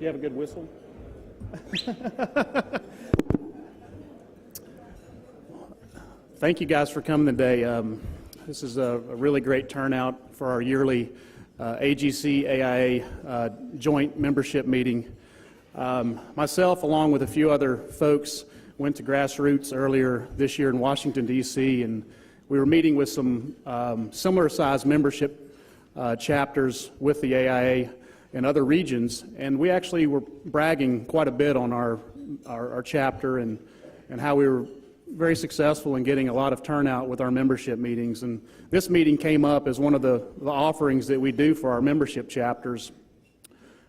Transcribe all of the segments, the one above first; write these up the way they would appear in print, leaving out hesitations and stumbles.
You have a good whistle? Thank you guys for coming today. This is a really great turnout for our yearly AGC AIA joint membership meeting. Myself, along with a few other folks, went to Grassroots earlier this year in Washington, D.C., and we were meeting with some similar-sized membership chapters with the AIA in other regions, and we actually were bragging quite a bit on our chapter and how we were very successful in getting a lot of turnout with our membership meetings. And this meeting came up as one of the offerings that we do for our membership chapters.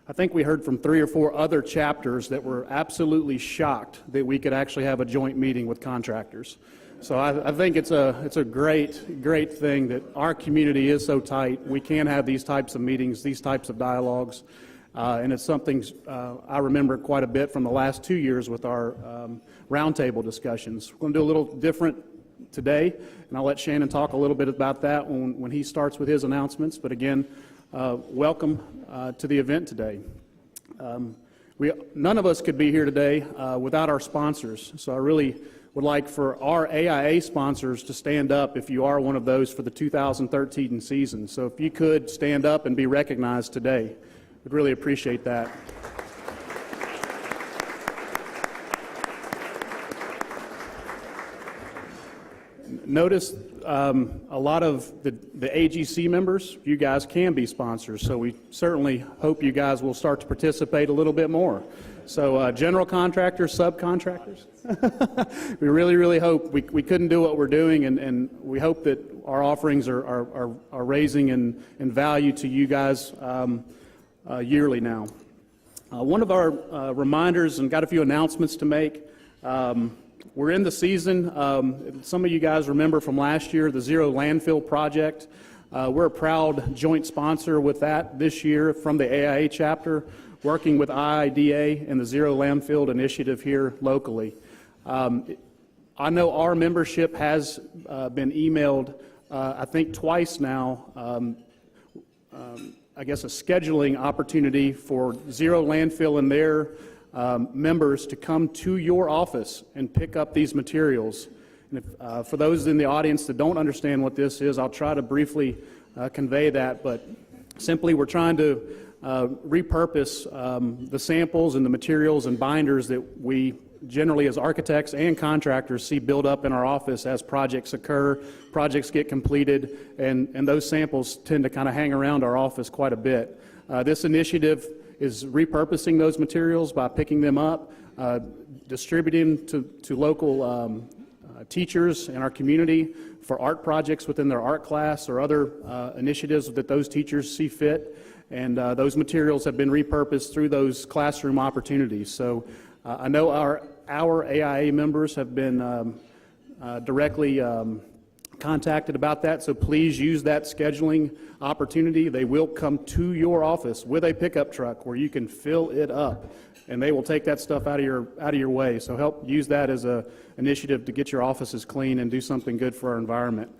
I think we heard from 3 or 4 other chapters that were absolutely shocked that we could actually have a joint meeting with contractors. So I think it's a great thing that our community is so tight. We can have these types of meetings, these types of dialogues, and it's something I remember quite a bit from the last 2 years with our roundtable discussions. We're going to do a little different today, and I'll let Shannon talk a little bit about that when he starts with his announcements. But again, welcome to the event today. None of us could be here today without our sponsors, so I really would like for our AIA sponsors to stand up if you are one of those for the 2013 season. So if you could stand up and be recognized today, we'd really appreciate that. Notice a lot of the AGC members, you guys can be sponsors, so we certainly hope you guys will start to participate a little bit more. So general contractors, subcontractors, we really hope. We couldn't do what we're doing, and we hope that our offerings are raising in value to you guys yearly now. One of our reminders, and got a few announcements to make. We're in the season. Some of you guys remember from last year the Zero Landfill Project. We're a proud joint sponsor with that this year from the AIA chapter, working with IIDA and the Zero Landfill Initiative here locally. I know our membership has been emailed, I think twice now, I guess a scheduling opportunity for Zero Landfill and their members to come to your office and pick up these materials. And if, for those in the audience that don't understand what this is, I'll try to briefly convey that, but simply we're trying to repurpose the samples and the materials and binders that we generally as architects and contractors see build up in our office as projects occur, projects get completed, and those samples tend to kind of hang around our office quite a bit. This initiative is repurposing those materials by picking them up, distributing to local teachers in our community for art projects within their art class or other initiatives that those teachers see fit. And those materials have been repurposed through those classroom opportunities. So I know our AIA members have been directly contacted about that, so please use that scheduling opportunity. They will come to your office with a pickup truck where you can fill it up, and they will take that stuff out of your way. So help use that as an initiative to get your offices clean and do something good for our environment.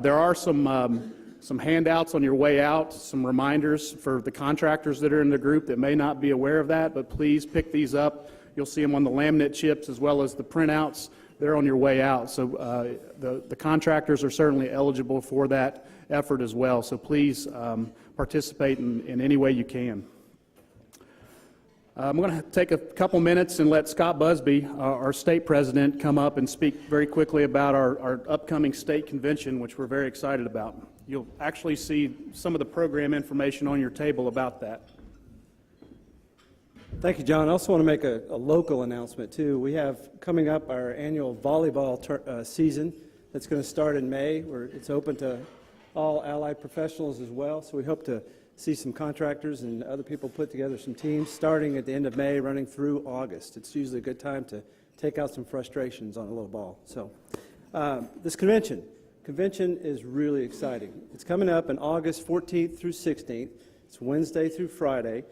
There are some handouts on your way out, some reminders for the contractors that are in the group that may not be aware of that, but please pick these up. You'll see them on the laminate chips as well as the printouts. They're on your way out. So the contractors are certainly eligible for that effort as well. So please participate in any way you can. I'm going to take a couple minutes and let Scott Busby, our state president, come up and speak very quickly about our upcoming state convention, which we're very excited about. You'll actually see some of the program information on your table about that. Thank you, John. I also want to make a local announcement, too. We have coming up our annual volleyball season that's going to start in May, where it's open to all allied professionals as well. So we hope to see some contractors and other people put together some teams starting at the end of May, running through August. It's usually a good time to take out some frustrations on a little ball. So this convention is really exciting. It's coming up on August 14th through 16th. It's Wednesday through Friday.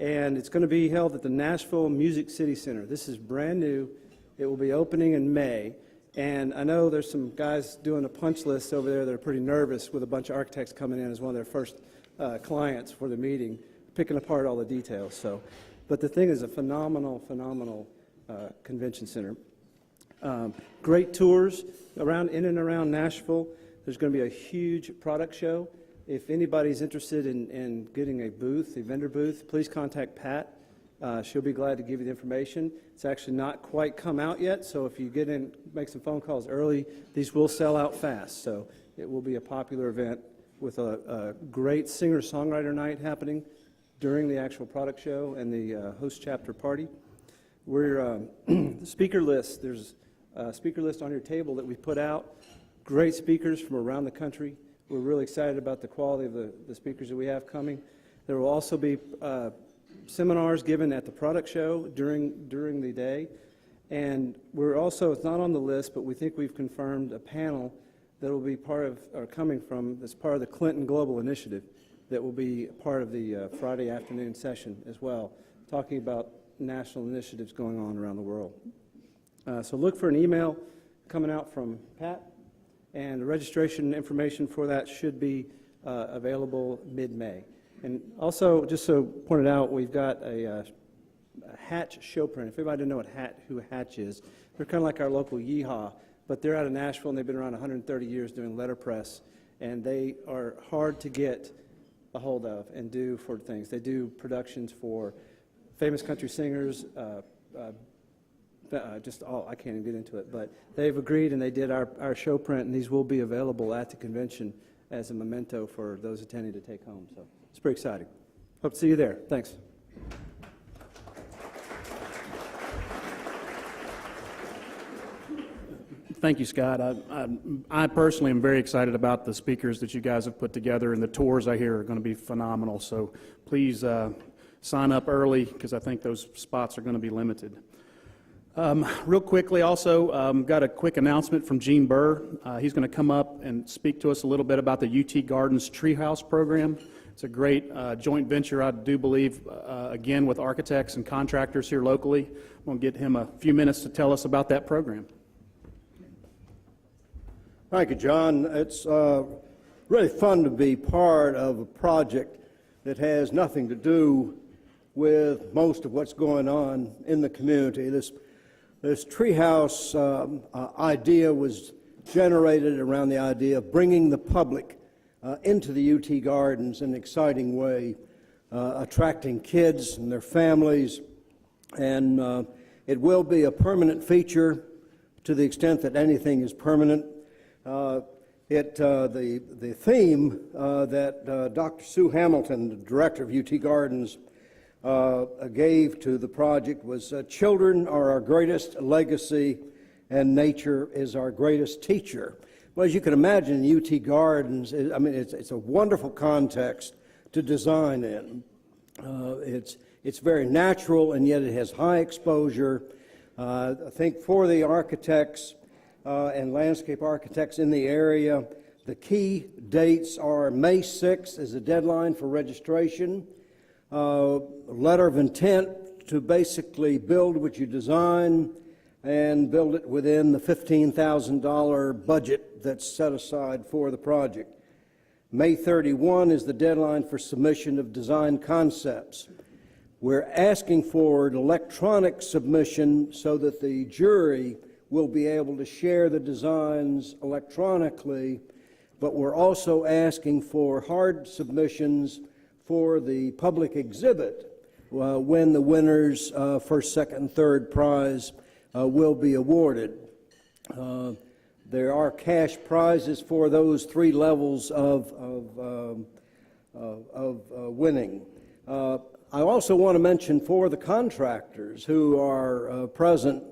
And it's going to be held at the Nashville Music City Center. This is brand new. It will be opening in May. And I know there's some guys doing a punch list over there that are pretty nervous with a bunch of architects coming in as one of their first clients for the meeting, picking apart all the details. So, but the thing is a phenomenal convention center. Great tours in and around Nashville. There's going to be a huge product show. If anybody's interested in getting a booth, a vendor booth, please contact Pat. She'll be glad to give you the information. It's actually not quite come out yet, so if you get in, make some phone calls early, these will sell out fast. So it will be a popular event with a great singer-songwriter night happening during the actual product show and the host chapter party. We're the speaker list. There's a speaker list on your table that we put out. Great speakers from around the country. We're really excited about the quality of the speakers that we have coming. There will also be seminars given at the product show during the day. And we're also, it's not on the list, but we think we've confirmed a panel that will be part of, or coming from, as part of the Clinton Global Initiative that will be part of the Friday afternoon session as well, talking about national initiatives going on around the world. So look for an email coming out from Pat, and the registration information for that should be available mid-May. And also, just so pointed out, we've got a Hatch show print. If anybody didn't know who Hatch is, they're kind of like our local Yeehaw, but they're out of Nashville, and they've been around 130 years doing letterpress, and they are hard to get a hold of and do for things. They do productions for famous country singers, just all, I can't even get into it, but they've agreed, and they did our show print, and these will be available at the convention as a memento for those attending to take home. So it's pretty exciting. Hope to see you there. Thanks. Thank you, Scott. I personally am very excited about the speakers that you guys have put together, and the tours I hear are going to be phenomenal. So please sign up early, because I think those spots are going to be limited. Real quickly, also, got a quick announcement from Gene Burr. He's going to come up and speak to us a little bit about the UT Gardens Treehouse program. It's a great joint venture, I do believe, again, with architects and contractors here locally. I'm going to get him a few minutes to tell us about that program. Thank you, John. It's really fun to be part of a project that has nothing to do with most of what's going on in the community. This treehouse idea was generated around the idea of bringing the public into the UT Gardens in an exciting way, attracting kids and their families, and it will be a permanent feature to the extent that anything is permanent. The theme that Dr. Sue Hamilton, the director of UT Gardens, gave to the project was children are our greatest legacy and nature is our greatest teacher. Well, as you can imagine, UT Gardens, it's a wonderful context to design in. It's very natural, and yet it has high exposure. I think for the architects and landscape architects in the area, the key dates are May 6th is the deadline for registration. Letter of intent to basically build what you design and build it within the $15,000 budget that's set aside for the project. May 31 is the deadline for submission of design concepts. We're asking for an electronic submission so that the jury will be able to share the designs electronically, but we're also asking for hard submissions for the public exhibit when the winners, first, second, and third prize will be awarded. There are cash prizes for those three levels of winning. I also want to mention for the contractors who are present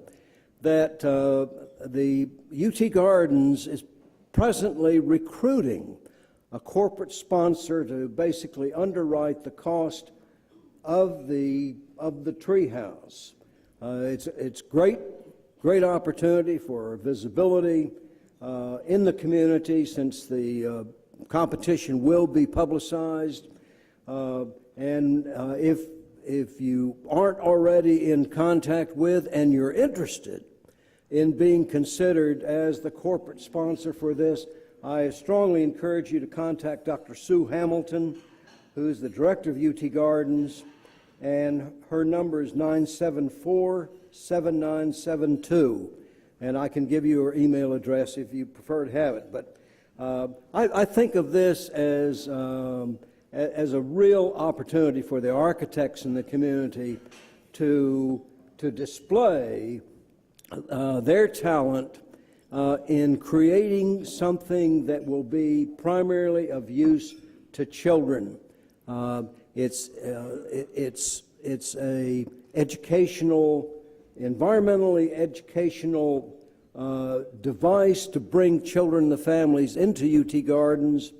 that the UT Gardens is presently recruiting a corporate sponsor to basically underwrite the cost of the treehouse. It's great opportunity for visibility in the community, since the competition will be publicized. And if you aren't already in contact with and you're interested in being considered as the corporate sponsor for this. I strongly encourage you to contact Dr. Sue Hamilton, who's the director of UT Gardens, and her number is 974-7972. And I can give you her email address if you prefer to have it. But I think of this as a real opportunity for the architects in the community to display their talent in creating something that will be primarily of use to children. It's a educational, environmentally educational device to bring children and the families into UT Gardens,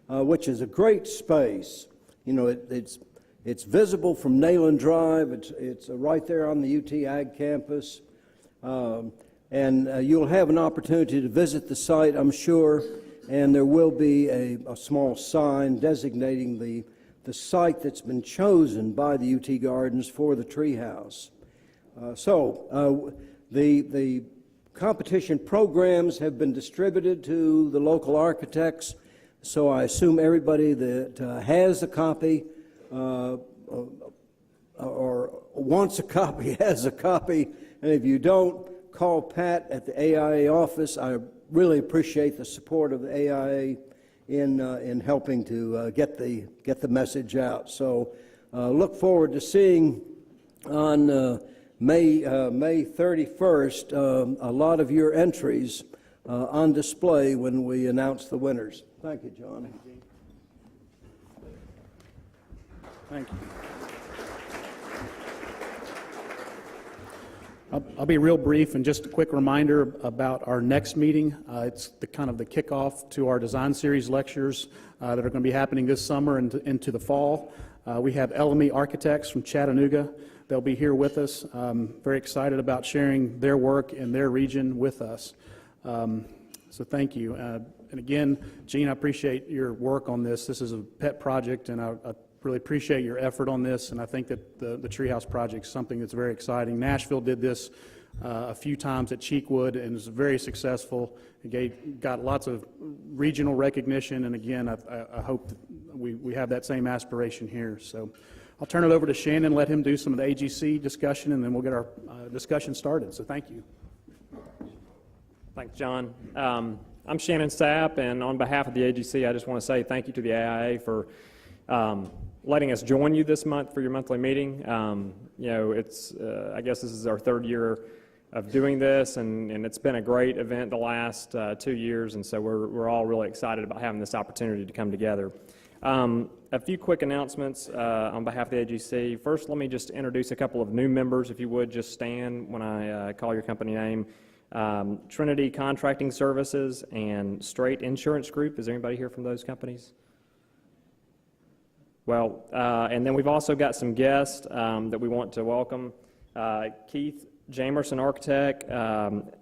which is a great space. You know, it's visible from Nayland Drive. It's right there on the UT Ag campus. And you'll have an opportunity to visit the site, I'm sure, and there will be a small sign designating the site that's been chosen by the UT Gardens for the treehouse. The competition programs have been distributed to the local architects, so I assume everybody that has a copy or wants a copy has a copy, and if you don't, call Pat at the AIA office. I really appreciate the support of the AIA in helping to get the message out. So look forward to seeing on May 31st a lot of your entries on display when we announce the winners. Thank you, John. Thank you. I'll be real brief, and just a quick reminder about our next meeting. It's the kind of the kickoff to our design series lectures that are going to be happening this summer and into the fall. We have LME Architects from Chattanooga. They'll be here with us. Very excited about sharing their work in their region with us. So thank you. And again, Gene, I appreciate your work on this. This is a pet project, and I really appreciate your effort on this, and I think that the Treehouse Project is something that's very exciting. Nashville did this a few times at Cheekwood and was very successful. It got lots of regional recognition, and again, I hope that we have that same aspiration here. So I'll turn it over to Shannon, let him do some of the AGC discussion, and then we'll get our discussion started. So thank you. Thanks, John. I'm Shannon Sapp, and on behalf of the AGC, I just want to say thank you to the AIA for letting us join you this month for your monthly meeting. You know, it's I guess this is our third year of doing this, and it's been a great event the last 2 years, and so we're all really excited about having this opportunity to come together. A few quick announcements on behalf of the AGC. First, let me just introduce a couple of new members, if you would just stand when I call your company name. Trinity Contracting Services and Straight Insurance Group. Is there anybody here from those companies? Well, and then we've also got some guests that we want to welcome. Keith Jamerson, Architect,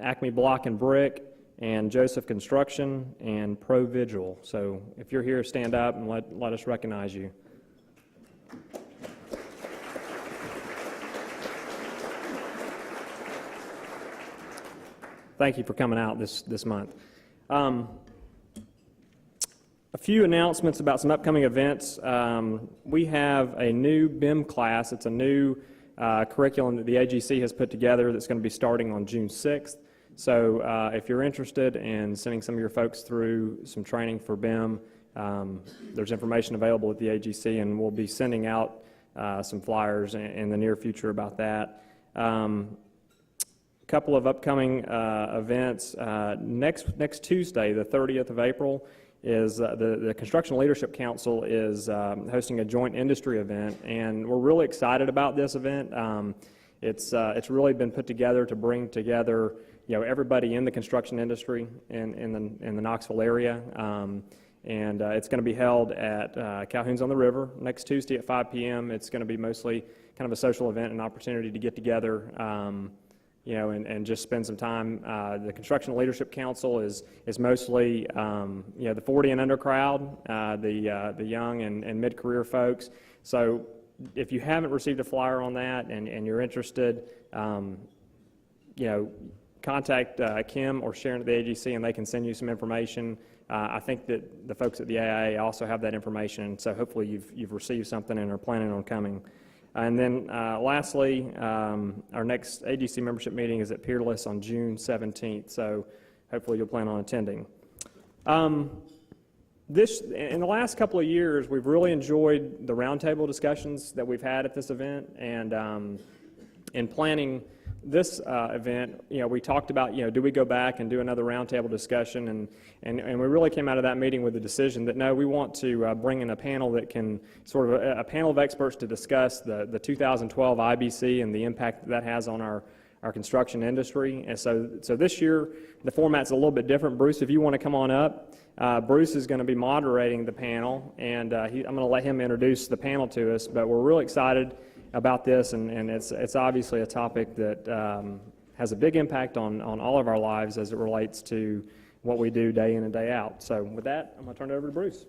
Acme Block and Brick, and Joseph Construction, and Pro Vigil. So if you're here, stand up and let us recognize you. Thank you for coming out this month. A few announcements about some upcoming events. We have a new BIM class. It's a new curriculum that the AGC has put together that's going to be starting on June 6th. So if you're interested in sending some of your folks through some training for BIM, there's information available at the AGC, and we'll be sending out some flyers in the near future about that. Couple of upcoming events. Next Tuesday, the 30th of April, is the Construction Leadership Council is hosting a joint industry event, and we're really excited about this event. It's really been put together to bring together everybody in the construction industry in the Knoxville area, and it's going to be held at Calhoun's on the River next Tuesday at 5 p.m. It's going to be mostly kind of a social event, an opportunity to get together. And just spend some time. The Construction Leadership Council is mostly, the 40 and under crowd, the young and mid-career folks. So if you haven't received a flyer on that and you're interested, come contact Kim or Sharon at the AGC, and they can send you some information. I think that the folks at the AIA also have that information, so hopefully you've received something and are planning on coming. And then lastly, our next AGC membership meeting is at Peerless on June 17th, so hopefully you'll plan on attending. In the last couple of years, we've really enjoyed the roundtable discussions that we've had at this event, and in planning this event, we talked about, do we go back and do another roundtable discussion, and we really came out of that meeting with the decision that no, we want to bring in a panel that can, sort of a panel of experts to discuss the 2012 IBC and the impact that has on our construction industry. And so this year, the format's a little bit different. Bruce, if you want to come on up, Bruce is going to be moderating the panel, and I'm going to let him introduce the panel to us, but we're really excited about this, and it's obviously a topic that has a big impact on all of our lives as it relates to what we do day in and day out. So with that, I'm going to turn it over to Bruce.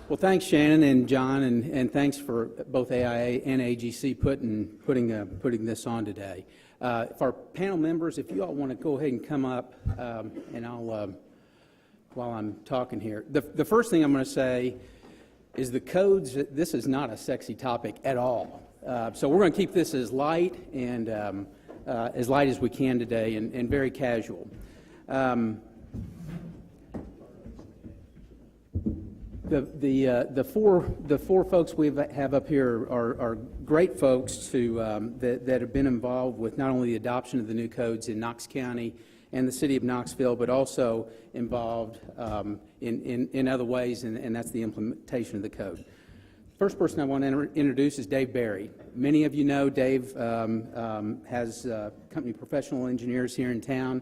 Well, thanks, Shannon and John, and thanks for both AIA and AGC putting this on today. For our panel members, if you all want to go ahead and come up, and I'll while I'm talking here. The first thing I'm going to say is the codes. This is not a sexy topic at all. So we're going to keep this as light and as light as we can today, and very casual. The four folks we have up here are great folks that have been involved with not only the adoption of the new codes in Knox County and the city of Knoxville, but also involved in other ways, and that's the implementation of the code. First person I want to introduce is Dave Berry. Many of you know Dave has company professional engineers here in town.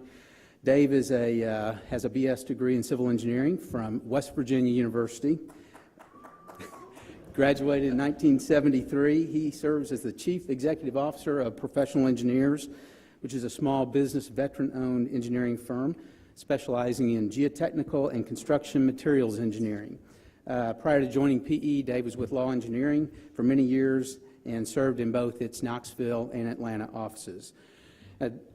Dave has a BS degree in civil engineering from West Virginia University. Graduated in 1973. He serves as the Chief Executive Officer of Professional Engineers, which is a small business veteran-owned engineering firm specializing in geotechnical and construction materials engineering. Prior to joining PE, Dave was with Law Engineering for many years and served in both its Knoxville and Atlanta offices.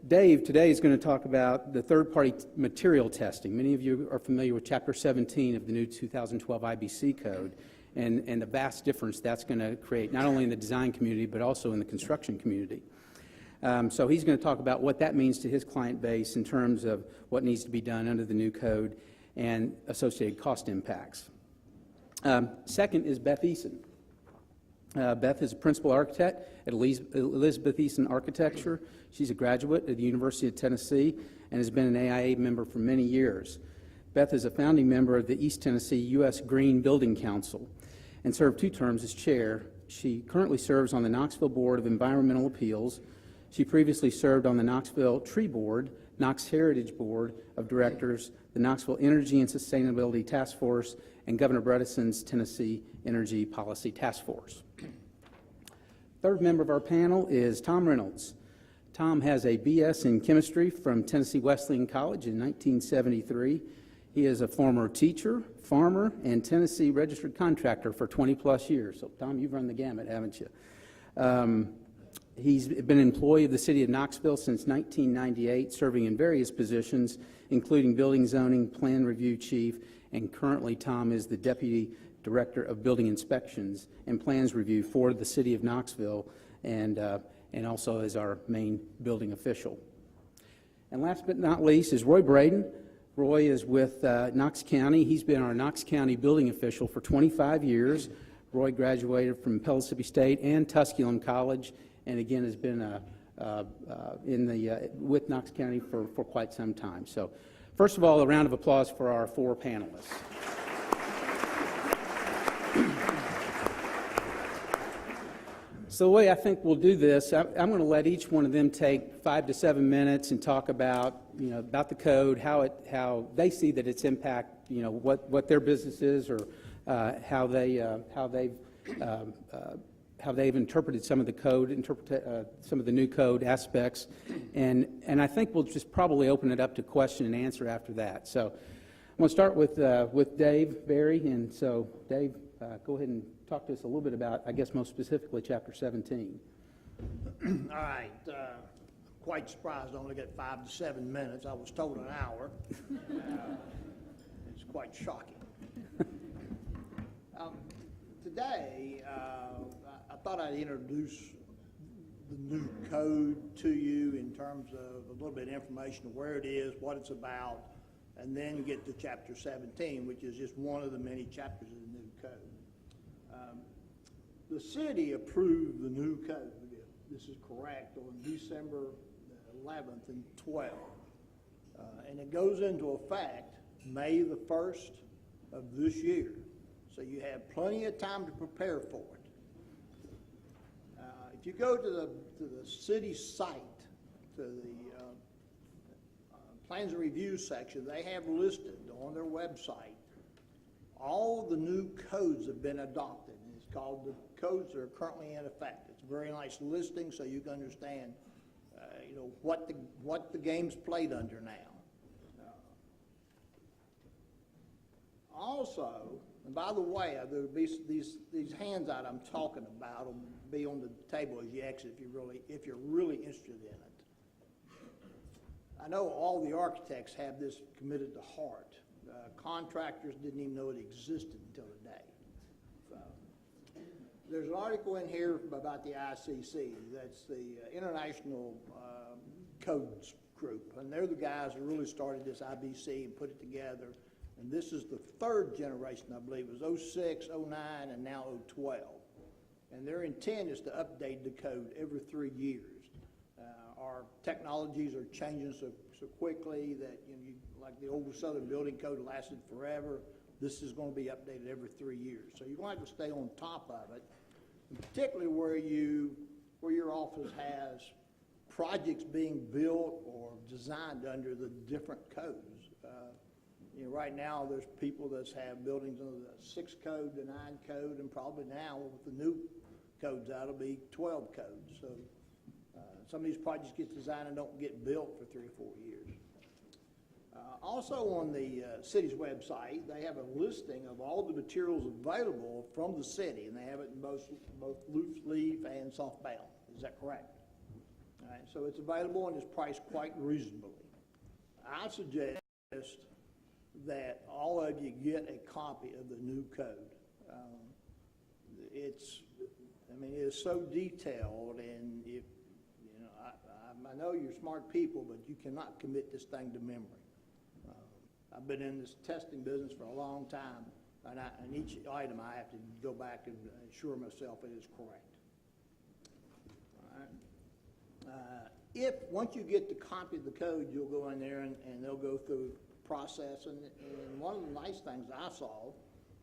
Dave today is going to talk about the third-party material testing. Many of you are familiar with Chapter 17 of the new 2012 IBC Code and the vast difference that's going to create, not only in the design community, but also in the construction community. So he's going to talk about what that means to his client base in terms of what needs to be done under the new code and associated cost impacts. Second is Beth Eason. Beth is a principal architect at Elizabeth Eason Architecture. She's a graduate at the University of Tennessee and has been an AIA member for many years. Beth is a founding member of the East Tennessee U.S. Green Building Council and served 2 terms as chair. She currently serves on the Knoxville Board of Environmental Appeals. She previously served on the Knoxville Tree Board, Knox Heritage Board of Directors, the Knoxville Energy and Sustainability Task Force, and Governor Bredeson's Tennessee Energy Policy Task Force. Third member of our panel is Tom Reynolds. Tom has a BS in chemistry from Tennessee Wesleyan College in 1973. He is a former teacher, farmer, and Tennessee registered contractor for 20-plus years. So, Tom, you've run the gamut, haven't you? He's been an employee of the city of Knoxville since 1998, serving in various positions, including building zoning, plan review chief, and currently Tom is the deputy director of building inspections and plans review for the city of Knoxville, and also as our main building official. And last but not least is Roy Braden. Roy is with Knox County. He's been our Knox County building official for 25 years. Roy graduated from Pellissippi State and Tusculum College, and again has been with Knox County for quite some time. So, first of all, a round of applause for our 4 panelists. So the way I think we'll do this, I'm going to let each one of them take 5 to 7 minutes and talk about, about the code, how they see that its impact, what their business is, or how they've interpreted some of the code, some of the new code aspects, and I think we'll just probably open it up to question and answer after that. So I'm going to start with Dave Berry, and so Dave, go ahead and talk to us a little bit about, I guess most specifically, Chapter 17. All right, quite surprised I only got 5 to 7 minutes. I was told an hour. It's quite shocking. Today, I thought I'd introduce the new code to you in terms of a little bit of information of where it is, what it's about, and then get to Chapter 17, which is just one of the many chapters of the new code. The city approved the new code. This is correct, on December 11th and 12th. And it goes into effect May the 1st of this year. So you have plenty of time to prepare for it. If you go to the city site, to the plans and reviews section, they have listed on their website all the new codes have been adopted. And it's called the codes that are currently in effect. It's a very nice listing so you can understand what the game's played under now. Also, and by the way, there'll be these hands out I'm talking about will be on the table as you exit if you're really interested in it. I know all the architects have this committed to heart. Contractors didn't even know it existed until today. So, there's an article in here about the ICC. That's the International Codes Group, and they're the guys who really started this IBC and put it together. And this is the third generation, I believe. It was 06, 09, and now 012. And their intent is to update the code every 3 years. Our technologies are changing so quickly that like the old Southern Building Code lasted forever. This is going to be updated every 3 years. So you're going to have to stay on top of it, and particularly where your office has projects being built or designed under the different codes. Right now there's people that have buildings under the 6 code, the 9 code, and probably now with the new codes out, it'll be 12 codes. So some of these projects get designed and don't get built for 3 or 4 years. Also on the city's website, they have a listing of all the materials available from the city, and they have it in both loose leaf and soft bound. Is that correct? All right, so it's available and it's priced quite reasonably. I suggest that all of you get a copy of the new code. It is so detailed, and I know you're smart people, but you cannot commit this thing to memory. I've been in this testing business for a long time, and each item I have to go back and assure myself it is correct. All right. If once you get the copy of the code, you'll go in there and they'll go through process. And one of the nice things I saw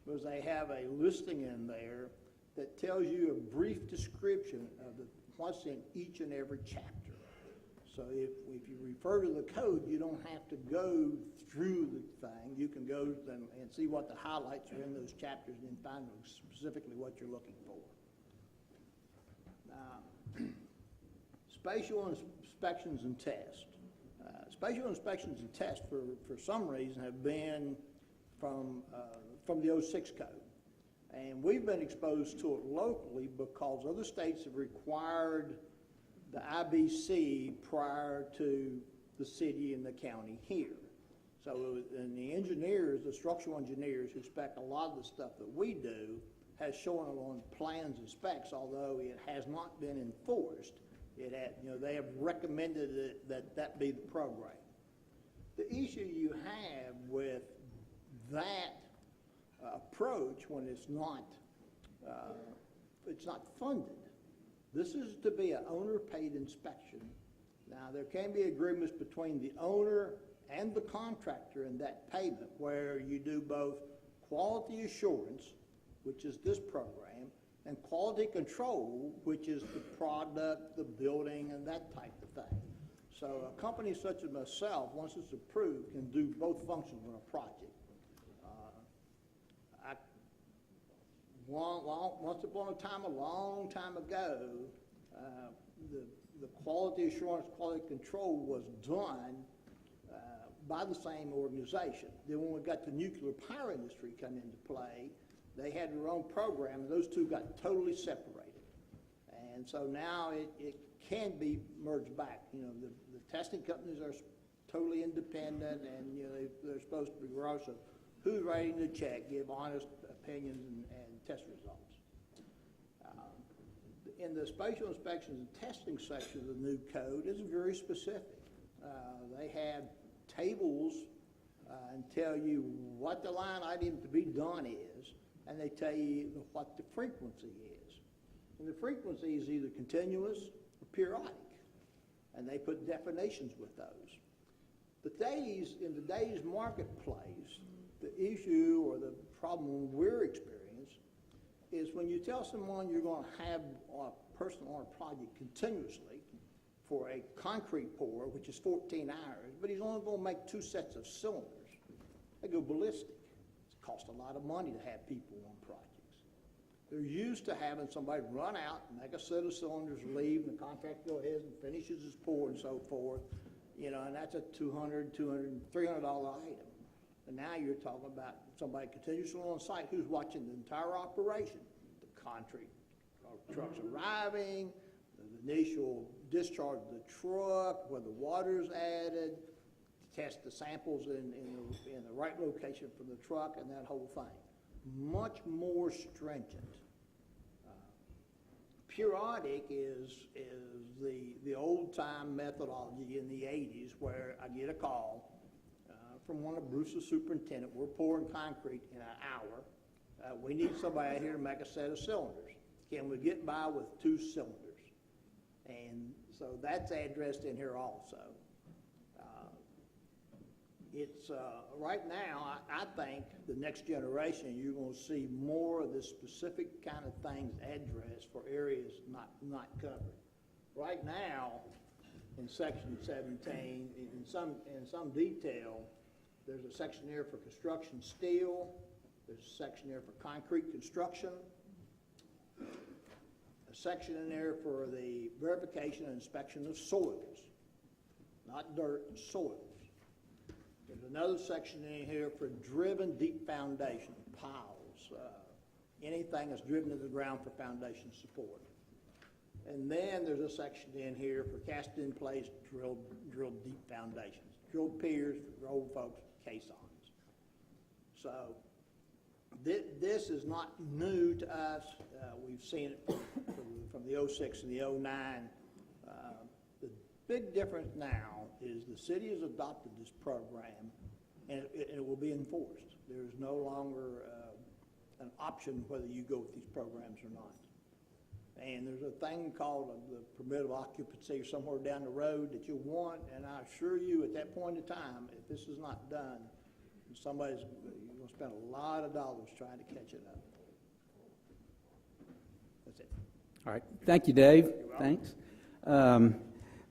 was they have a listing in there that tells you a brief description of what's in each and every chapter. So if you refer to the code, you don't have to go through the thing. You can go and see what the highlights are in those chapters and then find specifically what you're looking for. Now, spatial inspections and tests. Spatial inspections and tests, for some reason, have been from the 06 code. And we've been exposed to it locally because other states have required the IBC prior to the city and the county here. So, and the engineers, the structural engineers who spec a lot of the stuff that we do, has shown it on plans and specs, although it has not been enforced. They have recommended that be the program. The issue you have with that approach when it's not funded. This is to be an owner-paid inspection. Now, there can be agreements between the owner and the contractor in that payment where you do both quality assurance, which is this program, and quality control, which is the product, the building, and that type of thing. So a company such as myself, once it's approved, can do both functions on a project. Once upon a time, a long time ago, the quality assurance, quality control was done by the same organization. Then when we got the nuclear power industry come into play, they had their own program, and those two got totally separated. And so now it can be merged back. You know, the testing companies are totally independent, and, you know, they're supposed to be regardless of who's writing the check, give honest opinions and test results. In the spatial inspections and testing section of the new code, it's very specific. They have tables and tell you what the line item to be done is, and they tell you what the frequency is. And the frequency is either continuous or periodic, and they put definitions with those. In today's marketplace, the issue or the problem we're experiencing is when you tell someone you're going to have a person on a project continuously for a concrete pour, which is 14 hours, but he's only going to make 2 sets of cylinders, they go ballistic. It costs a lot of money to have people on projects. They're used to having somebody run out, make a set of cylinders, leave, and the contractor go ahead and finishes his pour and so forth, you know, and that's a $200, $300 item. And now you're talking about somebody continuously on site who's watching the entire operation, the concrete trucks arriving, the initial discharge of the truck, where the water's added, to test the samples in the right location for the truck, and that whole thing. Much more stringent. Periodic is the old-time methodology in the 80s where I get a call from one of Bruce's superintendent. We're pouring concrete in an hour. We need somebody out here to make a set of cylinders. Can we get by with 2 cylinders? And so that's addressed in here also. It's right now, I think the next generation, you're going to see more of the specific kind of things addressed for areas not covered. Right now, in section 17, in some detail, there's a section there for construction steel. There's a section there for concrete construction. A section in there for the verification and inspection of soils, not dirt, soils. There's another section in here for driven deep foundation, piles, anything that's driven to the ground for foundation support. And then there's a section in here for cast in place, drilled deep foundations, drilled piers for old folks, caissons. So this is not new to us. We've seen it from the 06 and the 09. The big difference now is the city has adopted this program, and it will be enforced. There's no longer an option whether you go with these programs or not. And there's a thing called the permit of occupancy somewhere down the road that you'll want, and I assure you at that point in time, if this is not done, you're going to spend a lot of dollars trying to catch it up. That's it. All right. Thank you, Dave. Thanks.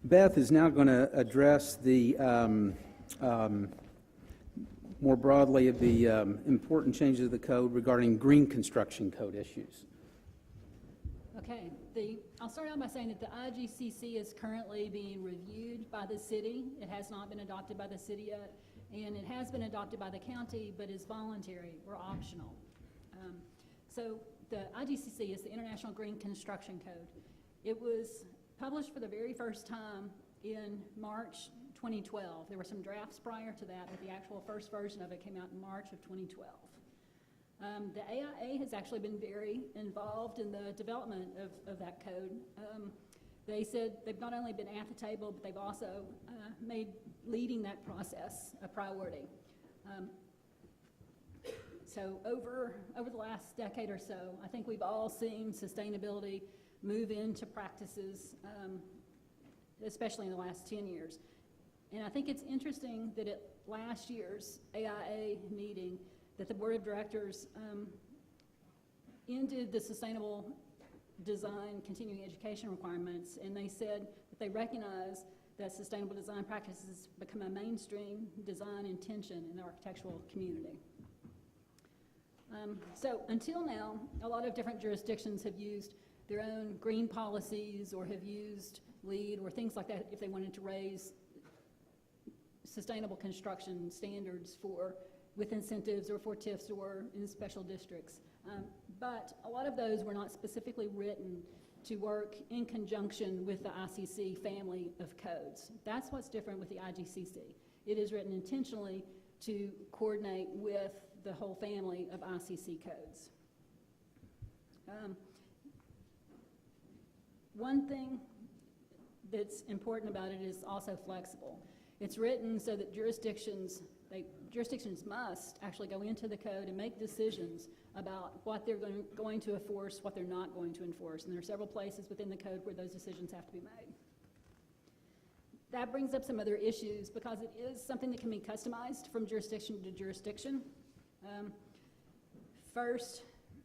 Beth is now going to address the more broadly of the important changes of the code regarding green construction code issues. Okay, I'll start out by saying that the IGCC is currently being reviewed by the city. It has not been adopted by the city yet, and it has been adopted by the county, but is voluntary or optional. So the IGCC is the International Green Construction Code. It was published for the very first time in March 2012. There were some drafts prior to that, but the actual first version of it came out in March of 2012. The AIA has actually been very involved in the development of that code. They said they've not only been at the table, but they've also made leading that process a priority. So over the last decade or so, I think we've all seen sustainability move into practices, especially in the last 10 years. And I think it's interesting that at last year's AIA meeting, that the board of directors ended the sustainable design continuing education requirements, and they said that they recognize that sustainable design practices become a mainstream design intention in the architectural community. So until now, a lot of different jurisdictions have used their own green policies or have used LEED or things like that if they wanted to raise sustainable construction standards with incentives or for TIFs or in special districts. But a lot of those were not specifically written to work in conjunction with the ICC family of codes. That's what's different with the IGCC. It is written intentionally to coordinate with the whole family of ICC codes. One thing that's important about it is also flexible. It's written so that jurisdictions must actually go into the code and make decisions about what they're going to enforce, what they're not going to enforce. And there are several places within the code where those decisions have to be made. That brings up some other issues because it is something that can be customized from jurisdiction to jurisdiction. First,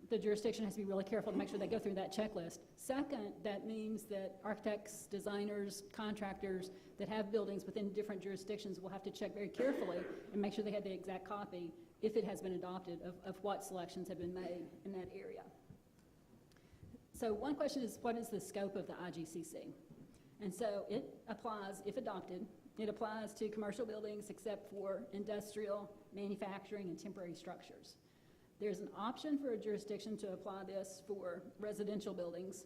the jurisdiction has to be really careful to make sure they go through that checklist. Second, that means that architects, designers, contractors that have buildings within different jurisdictions will have to check very carefully and make sure they have the exact copy, if it has been adopted, of what selections have been made in that area. So one question is, what is the scope of the IGCC? And so it applies, if adopted, it applies to commercial buildings except for industrial, manufacturing, and temporary structures. There's an option for a jurisdiction to apply this for residential buildings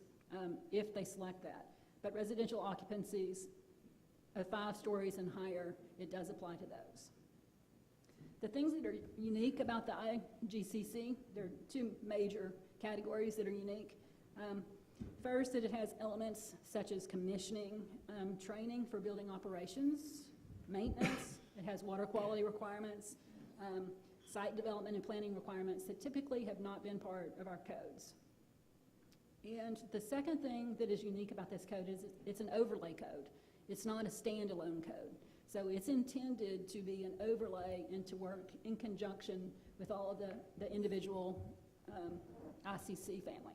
if they select that. But residential occupancies of 5 stories and higher, it does apply to those. The things that are unique about the IGCC, there are 2 major categories that are unique. First, that it has elements such as commissioning, training for building operations, maintenance. It has water quality requirements, site development and planning requirements that typically have not been part of our codes. And the second thing that is unique about this code is it's an overlay code. It's not a standalone code. So it's intended to be an overlay and to work in conjunction with all of the individual ICC family.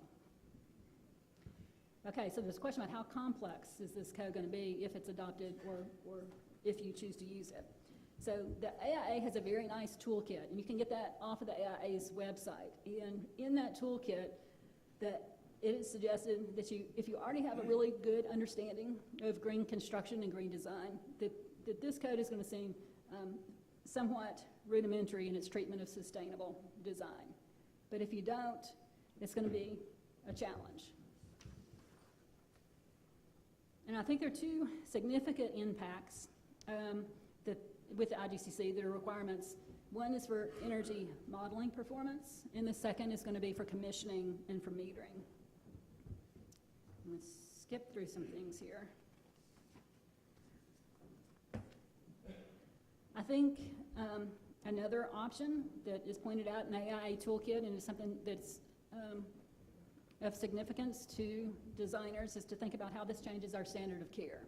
Okay, so there's a question about how complex is this code going to be if it's adopted or if you choose to use it. So the AIA has a very nice toolkit, and you can get that off of the AIA's website. And in that toolkit, that it is suggested that if you already have a really good understanding of green construction and green design, that this code is going to seem somewhat rudimentary in its treatment of sustainable design. But if you don't, it's going to be a challenge. And I think there are 2 significant impacts with the IGCC that are requirements. One is for energy modeling performance, and the second is going to be for commissioning and for metering. Let's skip through some things here. I think another option that is pointed out in the AIA toolkit and is something that's of significance to designers is to think about how this changes our standard of care.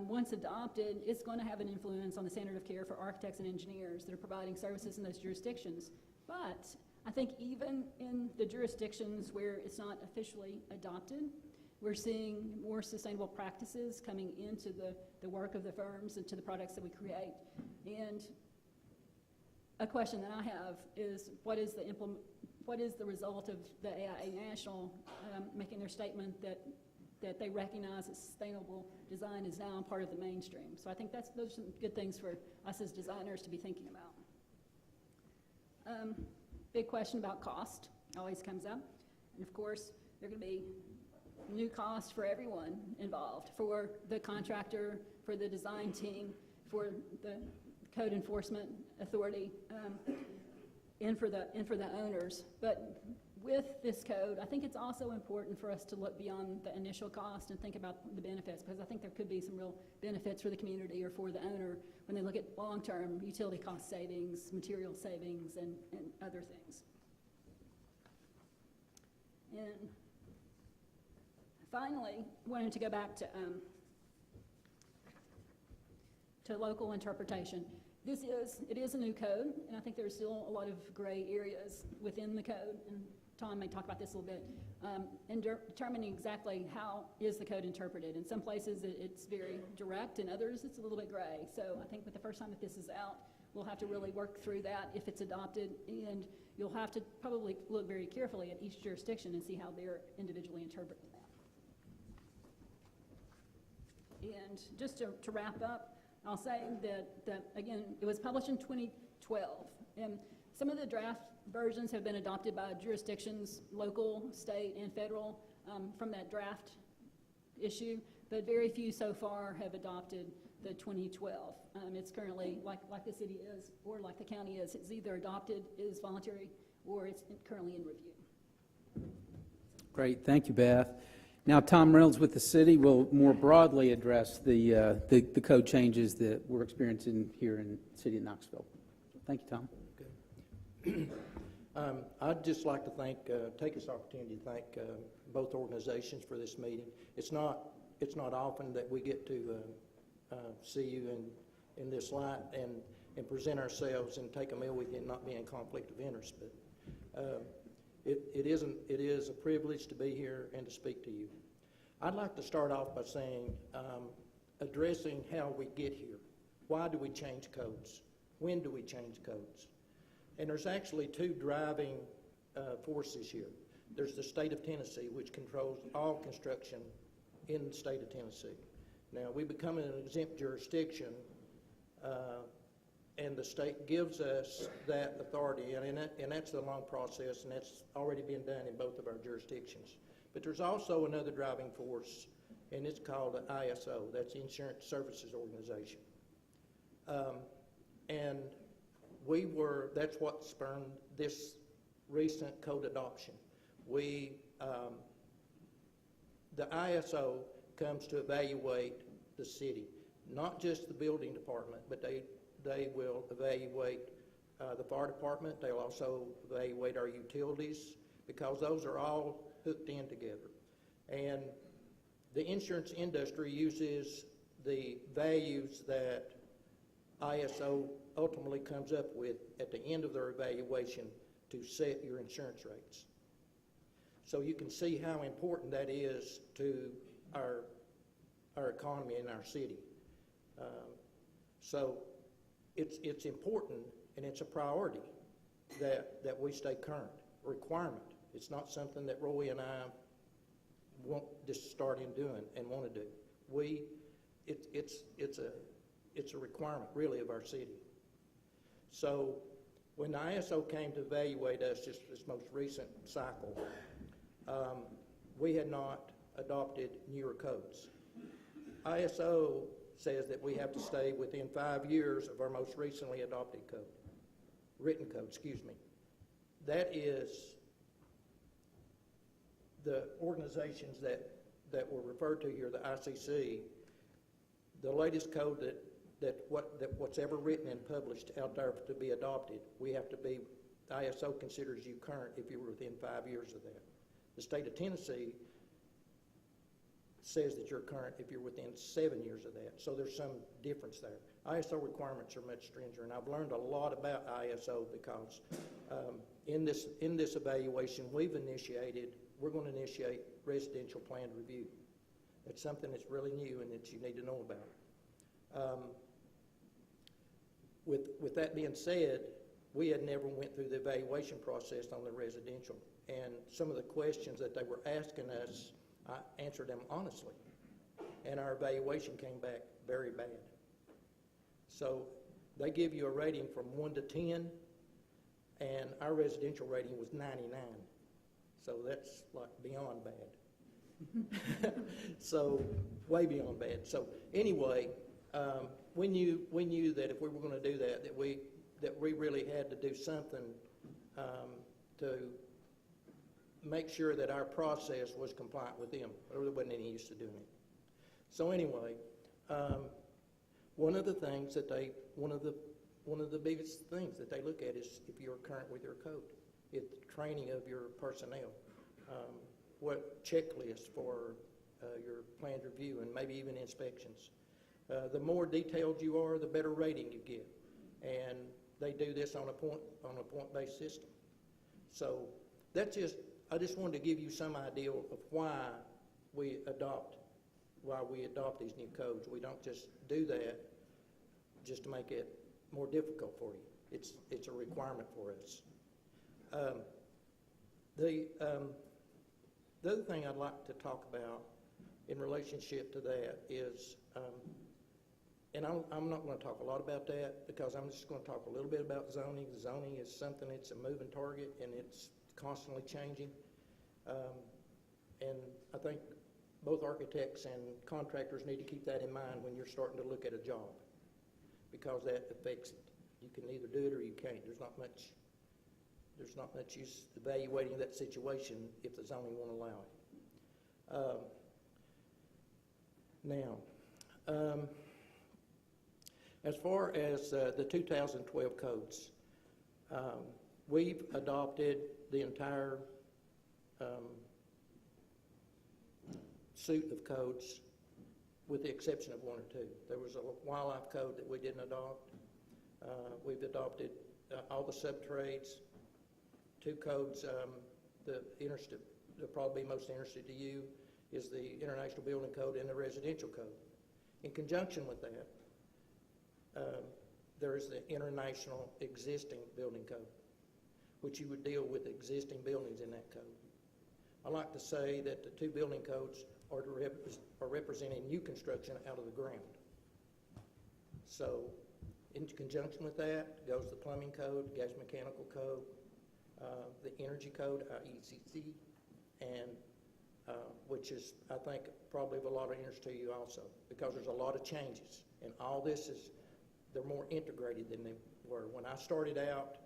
Once adopted, it's going to have an influence on the standard of care for architects and engineers that are providing services in those jurisdictions. But I think even in the jurisdictions where it's not officially adopted, we're seeing more sustainable practices coming into the work of the firms and to the products that we create. And a question that I have is, what is the result of the AIA National making their statement that they recognize that sustainable design is now part of the mainstream? So I think those are some good things for us as designers to be thinking about. Big question about cost always comes up. And of course, there are going to be new costs for everyone involved, for the contractor, for the design team, for the code enforcement authority, and for the owners. But with this code, I think it's also important for us to look beyond the initial cost and think about the benefits, because I think there could be some real benefits for the community or for the owner when they look at long-term utility cost savings, material savings, and other things. And finally, wanted to go back to local interpretation. It is a new code, and I think there's still a lot of gray areas within the code, and Tom may talk about this a little bit, in determining exactly how is the code interpreted. In some places it's very direct, in others it's a little bit gray. So I think with the first time that this is out, we'll have to really work through that if it's adopted, and you'll have to probably look very carefully at each jurisdiction and see how they're individually interpreting that. And just to wrap up, I'll say that again, it was published in 2012, and some of the draft versions have been adopted by jurisdictions, local, state, and federal, from that draft issue, but very few so far have adopted the 2012. It's currently, like the city is, or like the county is, it's either adopted, is voluntary, or it's currently in review. Great, thank you, Beth. Now, Tom Reynolds with the city will more broadly address the code changes that we're experiencing here in the city of Knoxville. Thank you, Tom. I'd just like to take this opportunity to thank both organizations for this meeting. It's not often that we get to see you in this light and present ourselves and take a meal with you and not be in conflict of interest. But it is a privilege to be here and to speak to you. I'd like to start off by saying, addressing how we get here. Why do we change codes? When do we change codes? And there's actually two driving forces here. There's the state of Tennessee, which controls all construction in the state of Tennessee. Now, we become an exempt jurisdiction, and the state gives us that authority, and that's a long process, and that's already been done in both of our jurisdictions. But there's also another driving force, and it's called the ISO. That's the Insurance Services Organization. And that's what spurred this recent code adoption. The ISO comes to evaluate the city, not just the building department, but they will evaluate the fire department. They'll also evaluate our utilities, because those are all hooked in together. And the insurance industry uses the values that ISO ultimately comes up with at the end of their evaluation to set your insurance rates. So you can see how important that is to our economy and our city. So it's important, and it's a priority that we stay current. Requirement. It's not something that Roy and I won't just start in doing and want to do. It's a requirement really of our city. So when the ISO came to evaluate us, just this most recent cycle, we had not adopted newer codes. ISO says that we have to stay within 5 years of our most recently adopted code, written code, excuse me. That is the organizations that were referred to here, the ICC, the latest code what's ever written and published out there to be adopted, we have to be, the ISO considers you current if you're within 5 years of that. The state of Tennessee says that you're current if you're within 7 years of that. So there's some difference there. ISO requirements are much stringent, and I've learned a lot about ISO because in this evaluation we're going to initiate residential plan review. That's something that's really new and that you need to know about. With that being said, we had never went through the evaluation process on the residential, and some of the questions that they were asking us, I answered them honestly, and our evaluation came back very bad. So they give you a rating from 1 to 10, and our residential rating was 99. So that's like beyond bad. So way beyond bad. So anyway, we knew that if we were going to do that we really had to do something to make sure that our process was compliant with them. There really wasn't any use to doing it. So anyway, one of the biggest things that they look at is if you're current with your code. It's training of your personnel, what checklists for your planned review, and maybe even inspections. The more detailed you are, the better rating you get, and they do this on a point-based system. So I just wanted to give you some idea of why we adopt these new codes. We don't just do that just to make it more difficult for you. It's a requirement for us. The other thing I'd like to talk about in relationship to that is And I'm not going to talk a lot about that because I'm just going to talk a little bit about zoning. Zoning is something that's a moving target and it's constantly changing. And I think both architects and contractors need to keep that in mind when you're starting to look at a job, because that affects it. You can either do it or you can't. There's not much use evaluating that situation if the zoning won't allow it. As far as the 2012 codes, we've adopted the entire suite of codes with the exception of one or two. There was a wildlife code that we didn't adopt. We've adopted all the sub-trades, two codes. The probably most interested to you is the International Building Code and the Residential Code. In conjunction with that, there is the International Existing Building Code, which you would deal with existing buildings in that code. I like to say that the two building codes are representing new construction out of the ground. So in conjunction with that goes the plumbing code, gas mechanical code, the energy code, AGC, and which is, I think, probably of a lot of interest to you also, because there's a lot of changes, and all this is, they're more integrated than they were. When I started out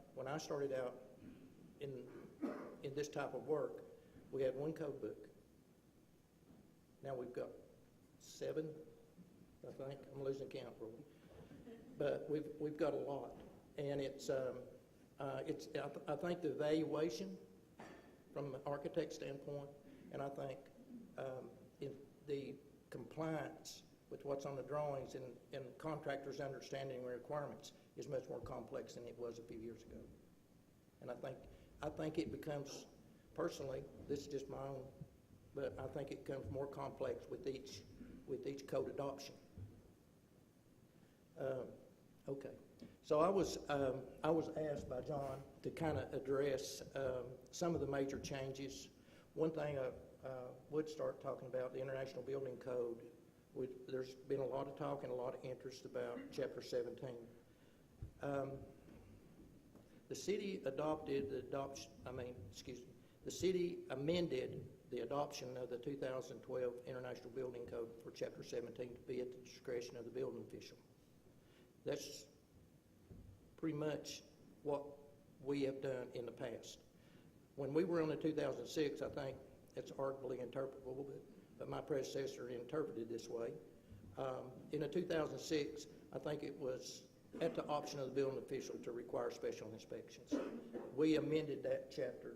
in this type of work, we had one code book. Now we've got 7, I think. I'm losing count, really. But we've got a lot, and I think the evaluation from an architect standpoint, and I think in the compliance with what's on the drawings and contractors' understanding requirements is much more complex than it was a few years ago. And I think it becomes, personally, this is just my own, but I think it becomes more complex with each code adoption. Okay, so I was asked by John to kind of address some of the major changes. One thing I would start talking about, the International Building Code. There's been a lot of talk and a lot of interest about Chapter 17. The city the city amended the adoption of the 2012 International Building Code for Chapter 17 to be at the discretion of the building official. That's pretty much what we have done in the past. When we were on the 2006, I think it's arguably interpretable, but my predecessor interpreted this way. In the 2006, I think it was at the option of the building official to require special inspections. We amended that chapter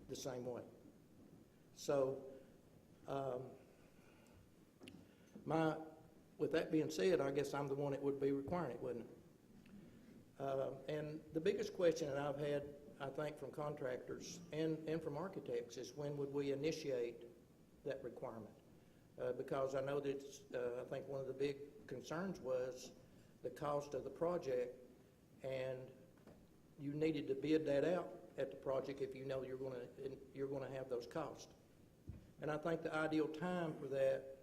the same way. So, with that being said, I guess I'm the one that would be requiring it, wouldn't it? And the biggest question that I've had, I think, from contractors and from architects is when would we initiate that requirement? Because I know that I think one of the big concerns was the cost of the project, and you needed to bid that out at the project if you know you're going to have those costs. And I think the ideal time for that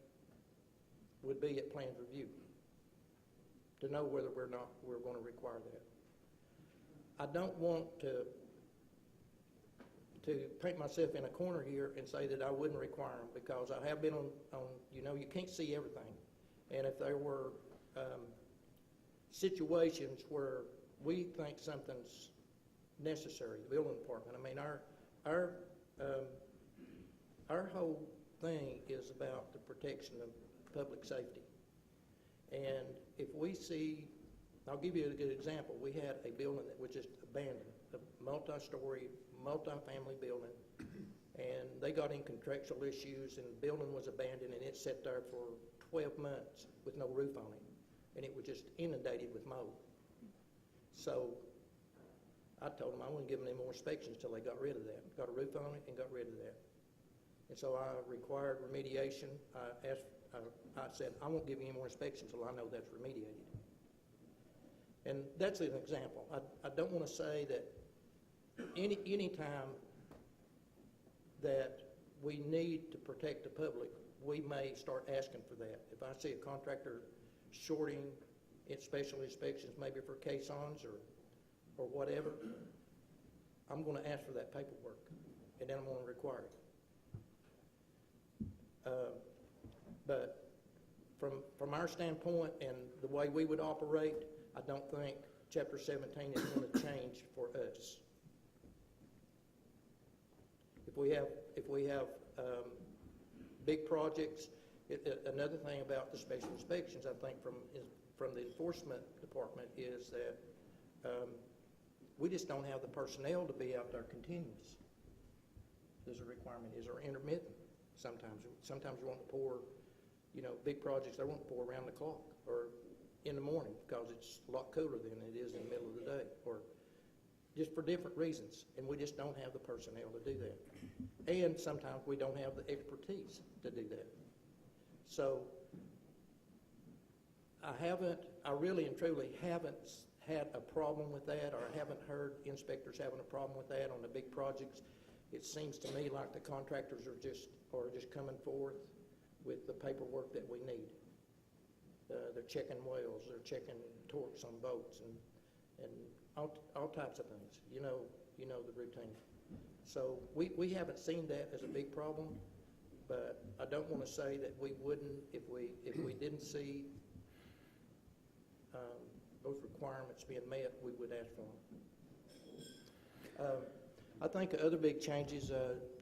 would be at planned review to know whether we're going to require that. I don't want to paint myself in a corner here and say that I wouldn't require them, because I have been on you can't see everything. And if there were situations where we think something's necessary, the building department, I mean, our whole thing is about the protection of public safety. And if we see, I'll give you a good example. We had a building that was just abandoned, a multi-story, multi-family building, and they got in contractual issues, and the building was abandoned, and it sat there for 12 months with no roof on it, and it was just inundated with mold. So I told them I wouldn't give them any more inspections till they got rid of that, got a roof on it and got rid of that. And so I required remediation. I said, I won't give you any more inspections until I know that's remediated. And that's an example. I don't want to say that any time that we need to protect the public, we may start asking for that. If I see a contractor shorting its special inspections, maybe for caissons or whatever, I'm going to ask for that paperwork, and then I'm going to require it. But from our standpoint and the way we would operate, I don't think Chapter 17 is going to change for us. If we have big projects, another thing about the special inspections, I think from the enforcement department is that we just don't have the personnel to be out there continuous. There's a requirement. Is there intermittent? Sometimes you want to pour, big projects, they want to pour around the clock or in the morning because it's a lot cooler than it is in the middle of the day, or just for different reasons, and we just don't have the personnel to do that. And sometimes we don't have the expertise to do that. So I really and truly haven't had a problem with that, or I haven't heard inspectors having a problem with that on the big projects. It seems to me like the contractors are just coming forth with the paperwork that we need. They're checking wells, they're checking torques on boats, and all types of things. You know the routine. So we haven't seen that as a big problem, but I don't want to say that we wouldn't if we didn't see those requirements being met, we would ask for them. I think other big changes,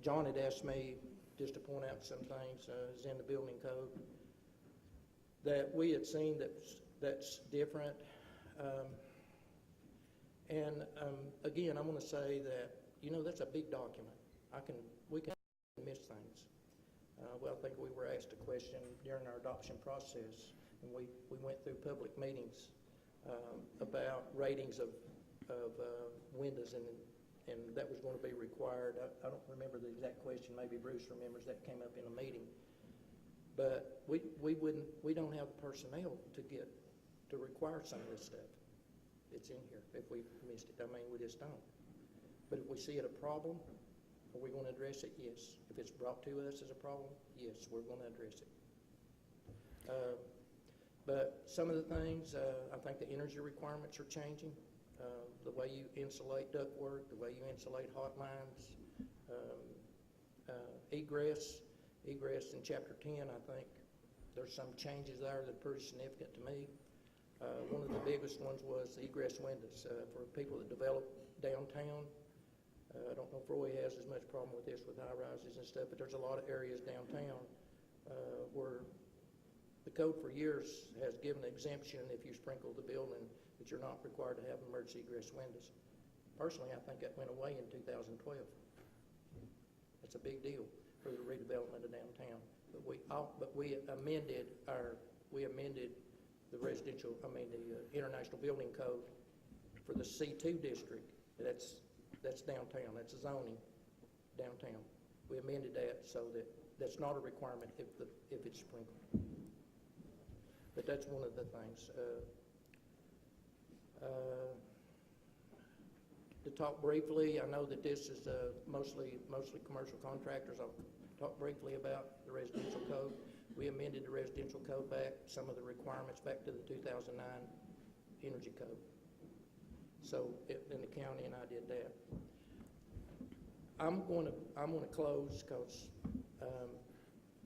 John had asked me just to point out some things is in the building code that we had seen that's different. Again, I'm going to say that, that's a big document. We can miss things. Well, I think we were asked a question during our adoption process, and we went through public meetings about ratings of windows, and that was going to be required. I don't remember the exact question. Maybe Bruce remembers that came up in a meeting. But we don't have the personnel to require some of this stuff. It's in here if we missed it. I mean, we just don't. But if we see it a problem, are we going to address it? Yes. If it's brought to us as a problem, yes, we're going to address it. But some of the things, I think the energy requirements are changing. The way you insulate ductwork, the way you insulate hot lines, egress in Chapter 10, I think there's some changes there that are pretty significant to me. One of the biggest ones was egress windows for people that develop downtown. I don't know if Roy has as much problem with this with high rises and stuff, but there's a lot of areas downtown where the code for years has given an exemption if you sprinkle the building that you're not required to have emergency egress windows. Personally, I think that went away in 2012. That's a big deal for the redevelopment of downtown. But we amended the International Building Code for the C2 district. That's downtown. That's a zoning downtown. We amended that so that that's not a requirement if it's sprinkled. But that's one of the things. To talk briefly, I know that this is mostly commercial contractors. I'll talk briefly about the residential code. We amended the residential code back, some of the requirements back to the 2009 energy code. So in the county, and I did that. I'm going to close because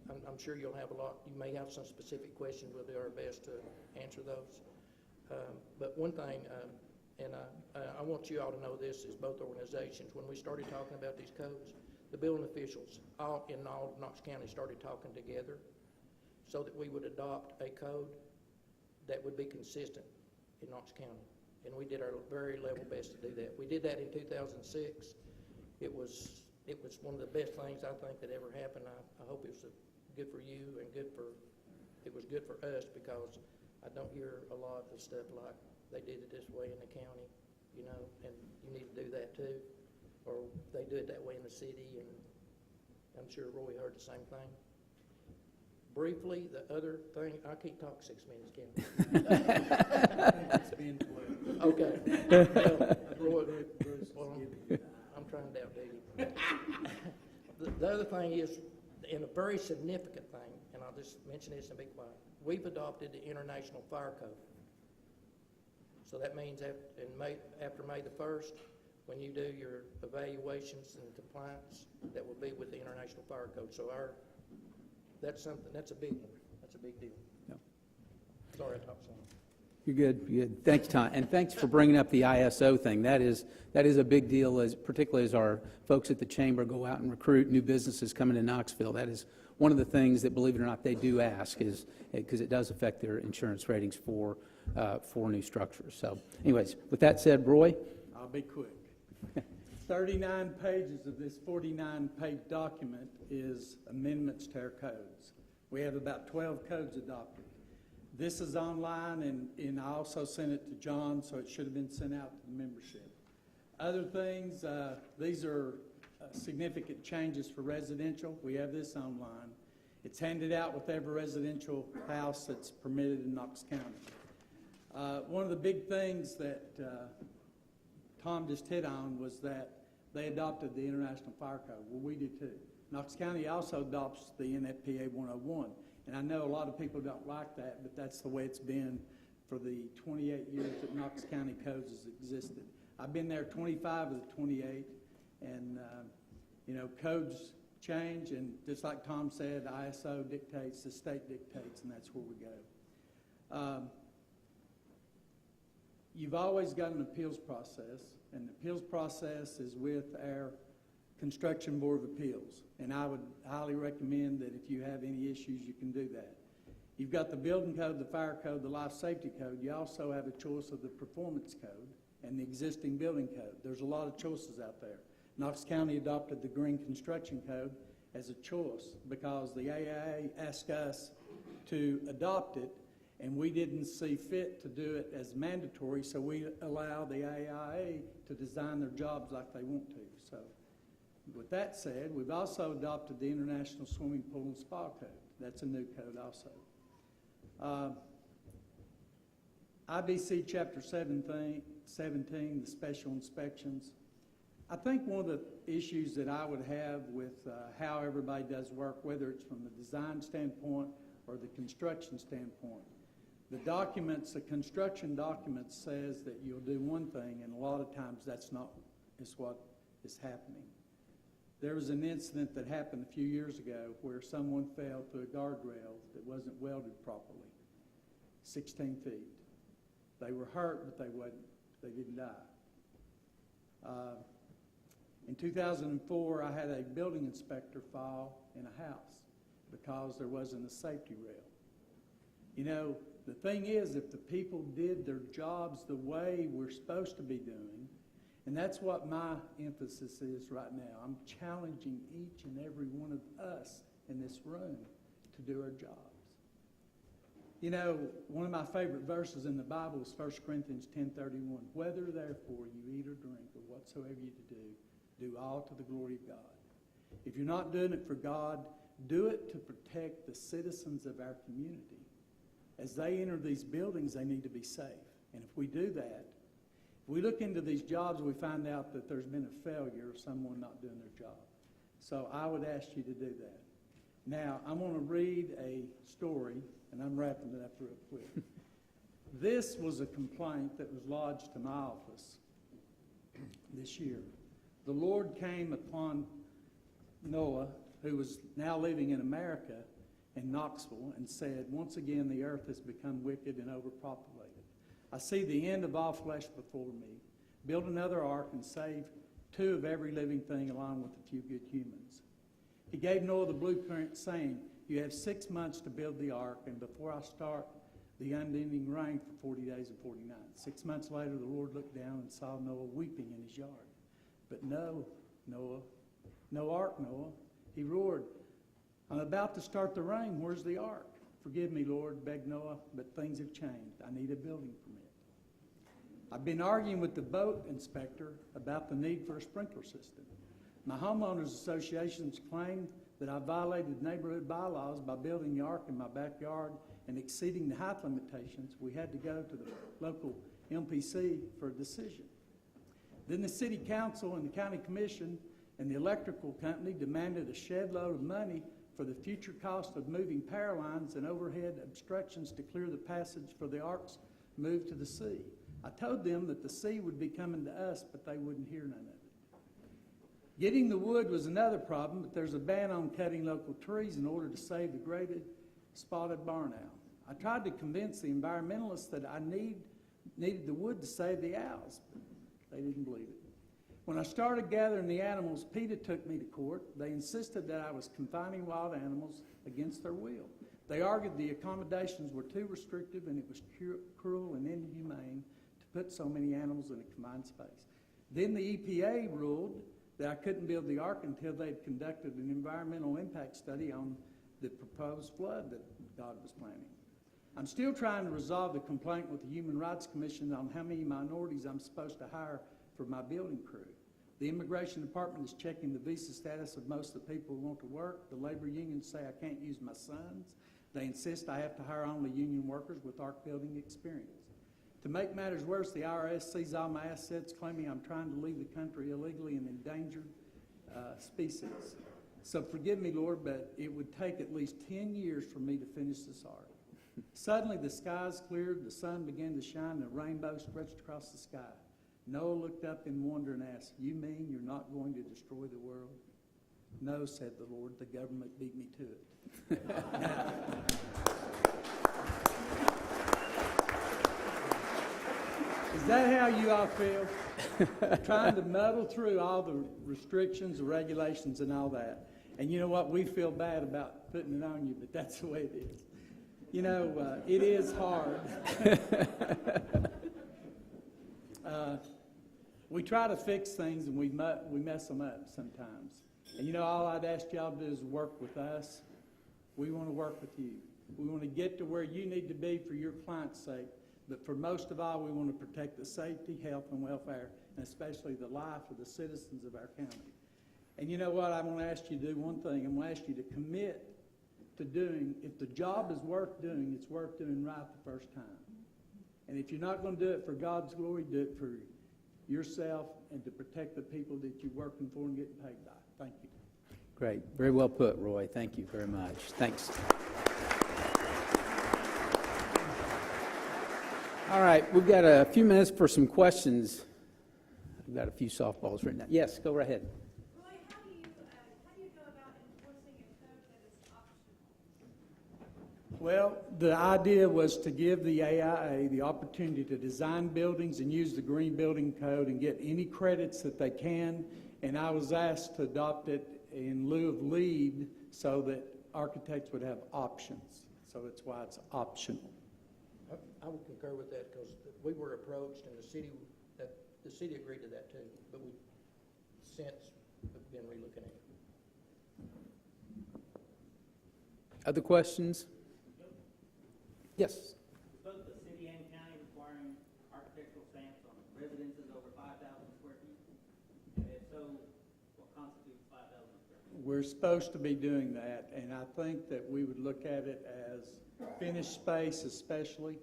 I'm sure you'll have a lot. You may have some specific questions. We'll do our best to answer those. But one thing, and I want you all to know this, is both organizations, when we started talking about these codes, the building officials in all of Knox County started talking together so that we would adopt a code that would be consistent in Knox County. And we did our very level best to do that. We did that in 2006. It was one of the best things I think that ever happened. I hope it was good for you and it was good for us, because I don't hear a lot of stuff like they did it this way in the county, and you need to do that too. Or they do it that way in the city, and I'm sure Roy heard the same thing. Briefly, the other thing, I can't talk 6 minutes, can I? It's been 12. Okay. Roy, well, I'm trying to outdo you. The other thing is, and a very significant thing, and I'll just mention this and be quiet, we've adopted the International Fire Code. So that means after May the 1st, when you do your evaluations and compliance, that will be with the International Fire Code. So that's a big one. That's a big deal. Yep. Sorry I talked so much. You're good. You're good. Thanks, Tom. And thanks for bringing up the ISO thing. That is a big deal, particularly as our folks at the Chamber go out and recruit new businesses coming to Knoxville. That is one of the things that, believe it or not, they do ask, is because it does affect their insurance ratings for new structures. So anyways, with that said, Roy? I'll be quick. 39 pages of this 49-page document is amendments to our codes. We have about 12 codes adopted. This is online, and I also sent it to John, so it should have been sent out to the membership. Other things, these are significant changes for residential. We have this online. It's handed out with every residential house that's permitted in Knox County. One of the big things that Tom just hit on was that they adopted the International Fire Code. Well, we do too. Knox County also adopts the NFPA 101. And I know a lot of people don't like that, but that's the way it's been for the 28 years that Knox County codes has existed. I've been there 25 of the 28, and codes change, and just like Tom said, ISO dictates, the state dictates, and that's where we go. You've always got an appeals process, and the appeals process is with our Construction Board of Appeals, and I would highly recommend that if you have any issues, you can do that. You've got the building code, the fire code, the life safety code. You also have a choice of the performance code and the existing building code. There's a lot of choices out there. Knox County adopted the green construction code as a choice because the AIA asked us to adopt it, and we didn't see fit to do it as mandatory, so we allow the AIA to design their jobs like they want to. So, with that said, we've also adopted the International Swimming Pool and Spa Code. That's a new code also. IBC Chapter 17, the special inspections. I think one of the issues that I would have with how everybody does work, whether it's from the design standpoint or the construction standpoint, the documents, the construction documents says that you'll do one thing, and a lot of times that's not what is happening. There was an incident that happened a few years ago where someone fell through a guardrail that wasn't welded properly, 16 feet. They were hurt, but they didn't die. In 2004, I had a building inspector file in a house because there wasn't a safety rail. You know, the thing is, if the people did their jobs the way we're supposed to be doing, and that's what my emphasis is right now. I'm challenging each and every one of us in this room to do our jobs. You know, one of my favorite verses in the Bible is 1 Corinthians 10:31. Whether therefore you eat or drink or whatsoever you do all to the glory of God. If you're not doing it for God, do it to protect the citizens of our community. As they enter these buildings, they need to be safe. And if we do that, if we look into these jobs, we find out that there's been a failure of someone not doing their job. So I would ask you to do that. Now, I'm going to read a story, and I'm wrapping it up real quick. This was a complaint that was lodged to my office this year. The Lord came upon Noah, who was now living in America, in Knoxville, and said, once again, the earth has become wicked and overpopulated. I see the end of all flesh before me. Build another ark and save 2 of every living thing along with a few good humans. He gave Noah the blueprint, saying, you have 6 months to build the ark, and before I start the unending rain for 40 days and 40 nights. 6 months later, the Lord looked down and saw Noah weeping in his yard. But no, Noah, no ark, Noah. He roared, I'm about to start the rain. Where's the ark? Forgive me, Lord, begged Noah, but things have changed. I need a building permit. I've been arguing with the boat inspector about the need for a sprinkler system. My homeowners associations claim that I violated neighborhood bylaws by building the ark in my backyard and exceeding the height limitations. We had to go to the local MPC for a decision. Then the city council and the county commission and the electrical company demanded a shed load of money for the future cost of moving power lines and overhead obstructions to clear the passage for the ark's move to the sea. I told them that the sea would be coming to us, but they wouldn't hear none of it. Getting the wood was another problem, but there's a ban on cutting local trees in order to save the graded spotted barn owl. I tried to convince the environmentalists that I needed the wood to save the owls, but they didn't believe it. When I started gathering the animals, PETA took me to court. They insisted that I was confining wild animals against their will. They argued the accommodations were too restrictive and it was cruel and inhumane to put so many animals in a confined space. Then the EPA ruled that I couldn't build the ark until they'd conducted an environmental impact study on the proposed flood that God was planning. I'm still trying to resolve the complaint with the Human Rights Commission on how many minorities I'm supposed to hire for my building crew. The Immigration Department is checking the visa status of most of the people who want to work. The labor unions say I can't use my sons. They insist I have to hire only union workers with ark building experience. To make matters worse, the IRS seized all my assets, claiming I'm trying to leave the country illegally and endangered species. So forgive me, Lord, but it would take at least 10 years for me to finish this ark. Suddenly the skies cleared, the sun began to shine, and a rainbow stretched across the sky. Noah looked up in wonder and asked, "You mean you're not going to destroy the world?" "No," said the Lord, "the government beat me to it." Is that how you all feel? Trying to muddle through all the restrictions, the regulations, and all that. And you know what? We feel bad about putting it on you, but that's the way it is. You know, it is hard. We try to fix things and we mess them up sometimes. And you know, all I'd ask y'all to do is work with us. We want to work with you. We want to get to where you need to be for your client's sake. But for most of all, we want to protect the safety, health, and welfare, and especially the life of the citizens of our county. And you know what? I want to ask you to do one thing. I'm going to ask you to commit to doing, if the job is worth doing, it's worth doing right the first time. And if you're not going to do it for God's glory, do it for yourself and to protect the people that you're working for and getting paid by. Thank you. Great. Very well put, Roy. Thank you very much. Thanks. All right. We've got a few minutes for some questions. I've got a few softballs written down. Yes, go right ahead. Roy, how do you go about enforcing a code that is optional? Well, the idea was to give the AIA the opportunity to design buildings and use the Green Building Code and get any credits that they can. And I was asked to adopt it in lieu of LEED so that architects would have options. So that's why it's optional. I would concur with that because we were approached and the city agreed to that too, but we since have been relooking at it. Other questions? Yes. Both the city and county requiring architectural stamps on residences over 5,000 square feet? And if so, what constitutes 5,000 square feet? We're supposed to be doing that, and I think that we would look at it as finished space especially.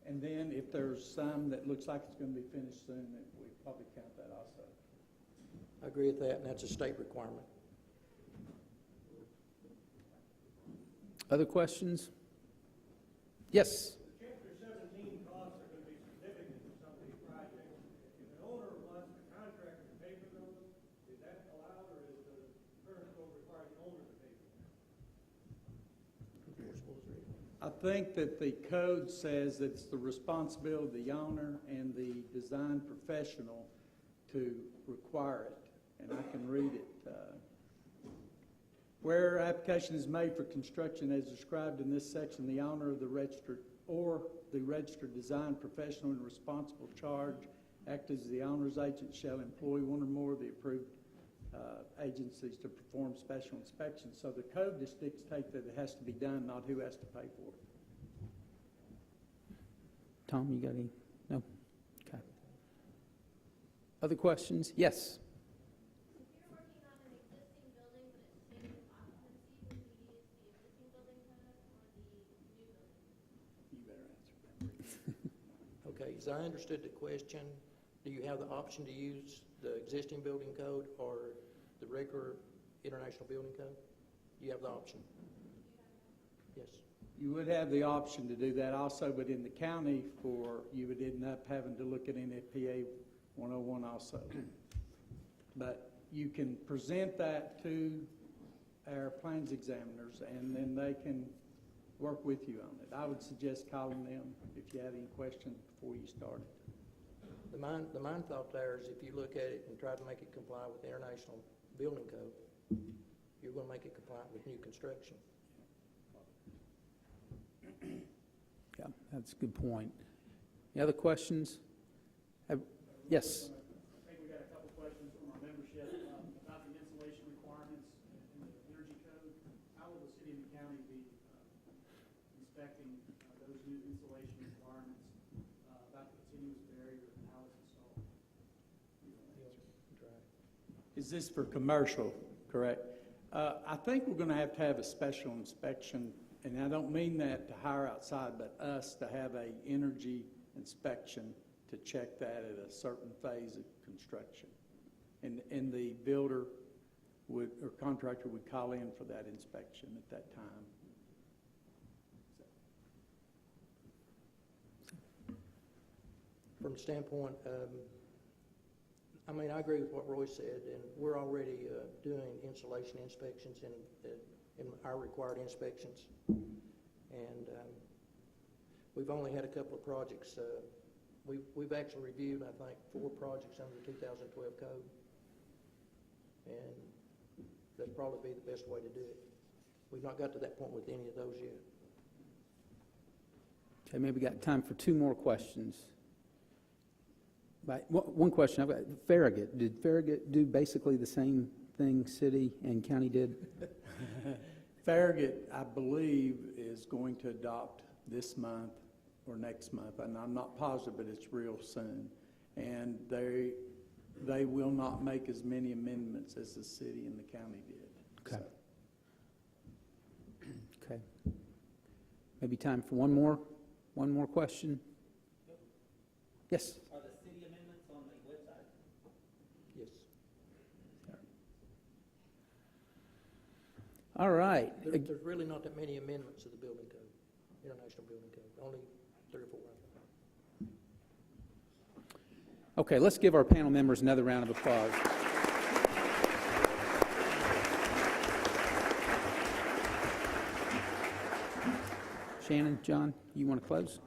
And then if there's some that looks like it's going to be finished soon, that we probably count that also. I agree with that, and that's a state requirement. Other questions? Yes. Chapter 17 costs are going to be significant for some of these projects. If an owner wants the contractor to pay for those, is that allowed, or is the current code require the owner to pay for them? I think that the code says that it's the responsibility of the owner and the design professional to require it, and I can read it. Where application is made for construction as described in this section, the owner of the registered or the registered design professional in responsible charge act as the owner's agent shall employ one or more of the approved agencies to perform special inspections. So the code just dictates that it has to be done, not who has to pay for it. Tom, you got any? No? Okay. Other questions? Yes. If you're working on an existing building, but it's stated occupancy, would we use the existing building code or the new building? You better answer that. Okay, as I understood the question, Do you have the option to use the existing building code or the regular international building code? You have the option? Yes. You would have the option to do that also, but in the county you would end up having to look at NFPA 101 also. But you can present that to our plans examiners, and then they can work with you on it. I would suggest calling them if you have any questions before you start it. The mind thought there is if you look at it and try to make it comply with the international building code, you're going to make it compliant with new construction. Yeah, that's a good point. Any other questions? Yes. I think we got a couple questions from our membership about the insulation requirements in the energy code. How will the city and the county be inspecting those new insulation requirements about the continuous barrier and how it's installed? Is this for commercial, correct? I think we're going to have a special inspection, and I don't mean that to hire outside, but us to have a energy inspection to check that at a certain phase of construction. And the builder or contractor would call in for that inspection at that time. From the standpoint, I mean, I agree with what Roy said, and we're already doing insulation inspections in our required inspections. And we've only had a couple of projects. We've actually reviewed, I think, 4 projects under the 2012 code. And that'd probably be the best way to do it. We've not got to that point with any of those yet. Okay, maybe got time for 2 more questions. One question I've got, Farragut. Did Farragut do basically the same thing city and county did? Farragut, I believe, is going to adopt this month or next month, and I'm not positive, but it's real soon. And they will not make as many amendments as the city and the county did. Okay. Okay. Maybe time for one more question. Yes. Are the city amendments on the website? Yes. All right. There's really not that many amendments to the building code, international building code, only 3 or 4 of them. Okay, let's give our panel members another round of applause. Shannon, John, you want to close?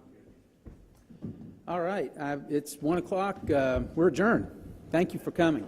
All right, it's 1 o'clock. We're adjourned. Thank you for coming.